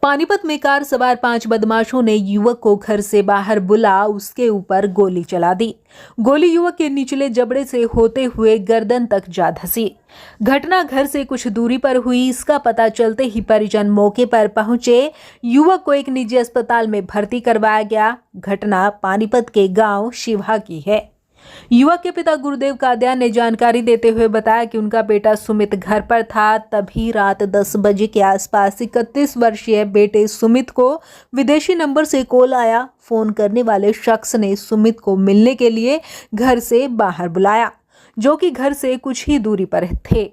पानीपत में कार सवार 5 बदमाशों ने युवक को घर से बाहर बुला उसके ऊपर गोली चला दी। गोली युवक के निचले जबड़े से होते हुए गर्दन तक जा धंसी। घटना घर से कुछ दूरी पर हुई। इसका पता चलते ही परिजन मौके पर पहुंचे। युवक को एक निजी अस्पताल में भर्ती करवाया गया। घटना पानीपत के गांव शिवा की है। युवक के पिता गुरुदेव कादियान ने जानकारी देते हुए बताया कि उनका बेटा सुमित घर पर था। तभी रात 10 बजे के आसपास 31 वर्षीय बेटे सुमित को विदेशी नंबर से कॉल आया। फोन करने वाले शख्स ने सुमित को मिलने के लिए घर से बाहर बुलाया, जो कि घर से कुछ ही दूरी पर थे।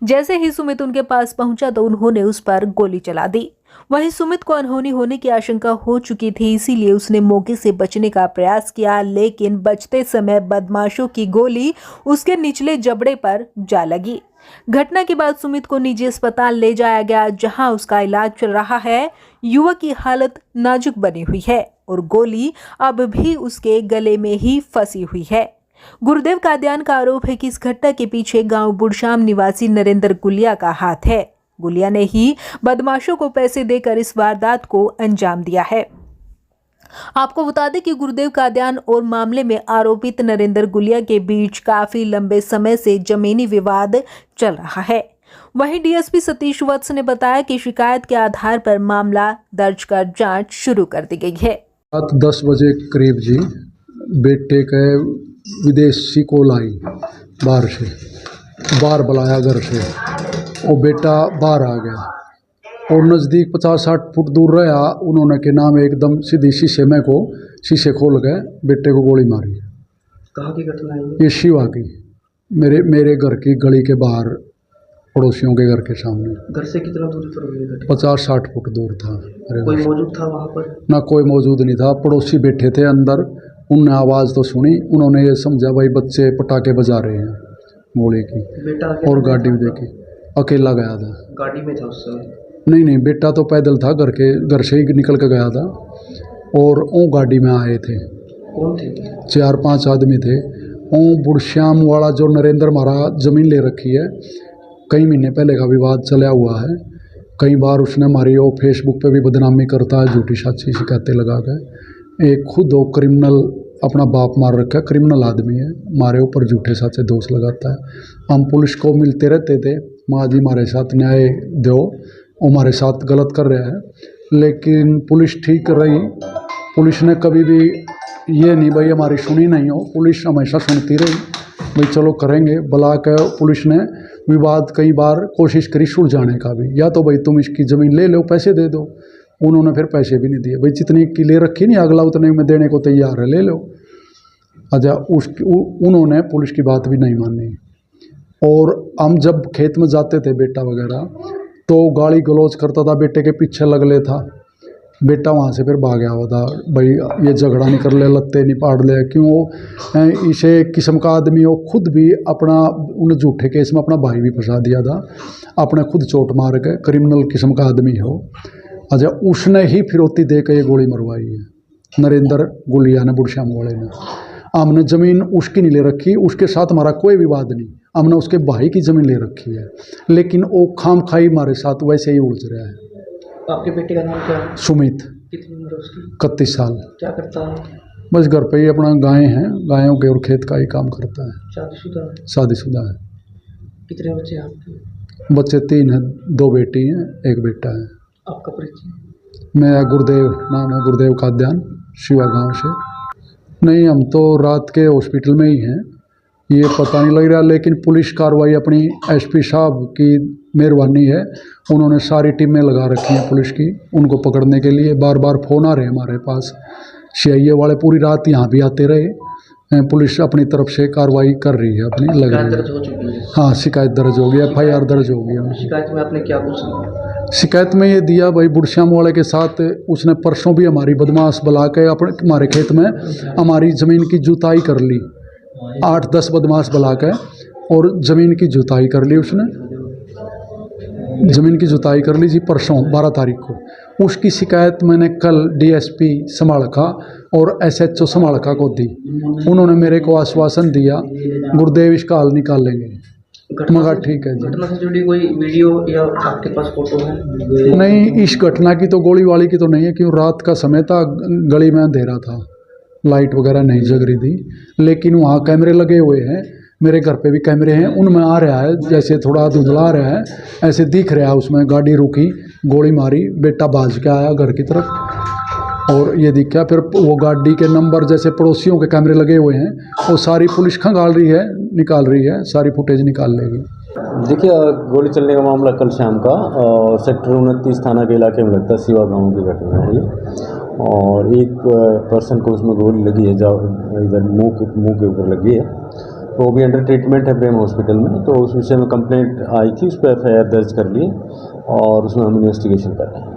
जैसे ही सुमित उनके पास पहुंचा तो उन्होंने उस पर गोली चला दी। वहीं सुमित को अनहोनी होने की आशंका हो चुकी थी, इसीलिए उसने मौके से बचने का प्रयास किया, लेकिन बचते समय बदमाशों की गोली उसके निचले जबड़े पर जा लगी। घटना के बाद सुमित को निजी अस्पताल ले जाया गया, जहां उसका इलाज चल रहा है। युवक की हालत नाजुक बनी हुई है और गोली अब भी उसके गले में ही फंसी हुई है। गुरुदेव कादियान का आरोप है कि इस घटना के पीछे गांव बुढ़शाम निवासी नरेंद्र गुलिया का हाथ है। गुलिया ने ही बदमाशों को पैसे देकर इस वारदात को अंजाम दिया है। आपको बता दें कि गुरुदेव कादियान और मामले में आरोपित नरेंद्र गुलिया के बीच काफी लंबे समय से जमीनी विवाद चल रहा है। वहीं डीएसपी सतीश वत्स ने बताया कि शिकायत के आधार पर मामला दर्ज कर जांच शुरू कर दी गई है। रात 10 बजे करीब जी बेटे के विदेशी कॉल आई, बाहर से बाहर बुलाया घर से, और बेटा बाहर आ गया और नज़दीक 50-60 फुट दूर रहा। उन्होंने के नाम एकदम सीधी शीशे में को शीशे खोल के बेटे को गोली मारी। कहाँ की घटना है ये शिवा की, मेरे घर की गली के बाहर, पड़ोसियों के घर के सामने। घर से कितना दूरी पर हुई घटना? 50-60 फुट दूर था। कोई मौजूद था वहाँ पर? ना कोई मौजूद नहीं था। पड़ोसी बैठे थे अंदर, उनने आवाज़ तो सुनी। उन्होंने ये समझा भाई बच्चे पटाखे बजा रहे हैं गोली की। बेटा और गाड़ी भी देखी, अकेला गया था। गाड़ी में था उस समय? नहीं, बेटा तो पैदल था, घर से ही निकल के गया था। और वो गाड़ी में आए थे। कौन थे? 4-5 आदमी थे। वो बुढ़श्याम वाला जो नरेंद्र हमारा ज़मीन ले रखी है, कई महीने पहले का विवाद चला हुआ है। कई बार उसने हमारी वो फेसबुक पे भी बदनामी करता है, झूठी साची शिकायतें लगा कर। एक खुद वो क्रिमिनल, अपना बाप मार रखा है, क्रिमिनल आदमी है, हमारे ऊपर झूठे साचे दोष लगाता है। हम पुलिस को मिलते रहते थे, माँ जी हमारे साथ न्याय दो, हमारे साथ गलत कर रहा है, लेकिन पुलिस ठीक रही। पुलिस ने कभी भी ये नहीं भाई हमारी सुनी नहीं हो, पुलिस हमेशा सुनती रही भाई चलो करेंगे। बुला के पुलिस ने विवाद कई बार कोशिश करी सुलझाने का भी, या तो भाई तुम इसकी ज़मीन ले लो, पैसे दे दो। उन्होंने फिर पैसे भी नहीं दिए। भाई जितनी की ले रखी नहीं, अगला उतने में देने को तैयार है, ले लो। अच्छा, उन्होंने पुलिस की बात भी नहीं मानी। और हम जब खेत में जाते थे बेटा वगैरह, तो गाली गलौज करता था, बेटे के पीछे लग ले था। बेटा वहाँ से फिर भाग गया हुआ था, भाई ये झगड़ा नहीं कर ले, लत्ते नहीं पाड़ ले। क्यों इसे एक किस्म का आदमी हो, खुद भी अपना उन झूठे केस में अपना भाई भी फंसा दिया था, अपने खुद चोट मार के, क्रिमिनल किस्म का आदमी हो। अच्छा, उसने ही फिरौती दे के ये गोली मरवाई है नरेंद्र गुलिया ने, बुढ़श्याम वाले ने। हमने ज़मीन उसकी नहीं ले रखी, उसके साथ हमारा कोई विवाद नहीं, हमने उसके भाई की ज़मीन ले रखी है, लेकिन वो खाम खाई हमारे साथ वैसे ही उलझ रहा है। आपके बेटे का नाम क्या है? सुमित। कितनी उम्र है उसकी? 31 साल। क्या करता है? बस घर पे ही अपना गायें हैं, गायों के और खेत का ही काम करता है। शादीशुदा है? शादीशुदा है। कितने बच्चे हैं आपके? बच्चे 3 हैं, 2 बेटी हैं, 1 बेटा है। आपका परिचय? मेरा गुरुदेव नाम है, गुरुदेव कादियान, शिवा गांव से। नहीं, हम तो रात के हॉस्पिटल में ही हैं, ये पता नहीं लग रहा, लेकिन पुलिस कार्रवाई अपनी एसपी साहब की मेहरबानी है। उन्होंने सारी टीमें लगा रखी हैं पुलिस की, उनको पकड़ने के लिए। बार बार फ़ोन आ रहे हैं हमारे पास, सीआईए वाले पूरी रात यहाँ भी आते रहे। पुलिस अपनी तरफ से कार्रवाई कर रही है अपनी, लग रही है। हाँ, शिकायत दर्ज हो गई, FIR दर्ज हो गई। शिकायत में आपने क्या कुछ? शिकायत में ये दिया भाई बुढ़श्याम वाले के साथ उसने परसों भी हमारी बदमाश बुला के अपने हमारे खेत में हमारी ज़मीन की जुताई कर ली। 8-10 बदमाश बुला के और ज़मीन की जुताई कर ली उसने। ज़मीन की जुताई कर ली जी परसों 12 तारीख को। उसकी शिकायत मैंने कल DSP समालखा और SHO समालखा को दी। उन्होंने मेरे को आश्वासन दिया गुरुदेव इसका हल निकाल लेंगे। मगर ठीक है जी। घटना से जुड़ी कोई वीडियो या आपके पास फोटो है? नहीं, इस घटना की तो गोली वाली की तो नहीं है, क्योंकि रात का समय था, गली में अंधेरा था, लाइट वगैरह नहीं जग रही थी। लेकिन वहाँ कैमरे लगे हुए हैं, मेरे घर पे भी कैमरे हैं, उनमें आ रहा है जैसे थोड़ा धुंधला आ रहा है, ऐसे दिख रहा है। उसमें गाड़ी रुकी, गोली मारी, बेटा भाज के आया घर की तरफ और ये दिखा। फिर वो गाड़ी के नंबर जैसे पड़ोसियों के कैमरे लगे हुए हैं, वो सारी पुलिस खंगाल रही है, निकाल रही है, सारी फुटेज निकाल लेगी। देखिए, गोली चलने का मामला कल शाम का सेक्टर 29 थाना के इलाके में लगता है, सिवा गांव की घटना है ये। और एक पर्सन को उसमें गोली लगी है, इधर मुंह के ऊपर लगी है, तो वो भी अंडर ट्रीटमेंट है प्रेम हॉस्पिटल में। तो उस विषय में कंप्लेंट आई थी, उस पर FIR दर्ज कर लिए और उसमें हम इन्वेस्टिगेशन कर रहे हैं।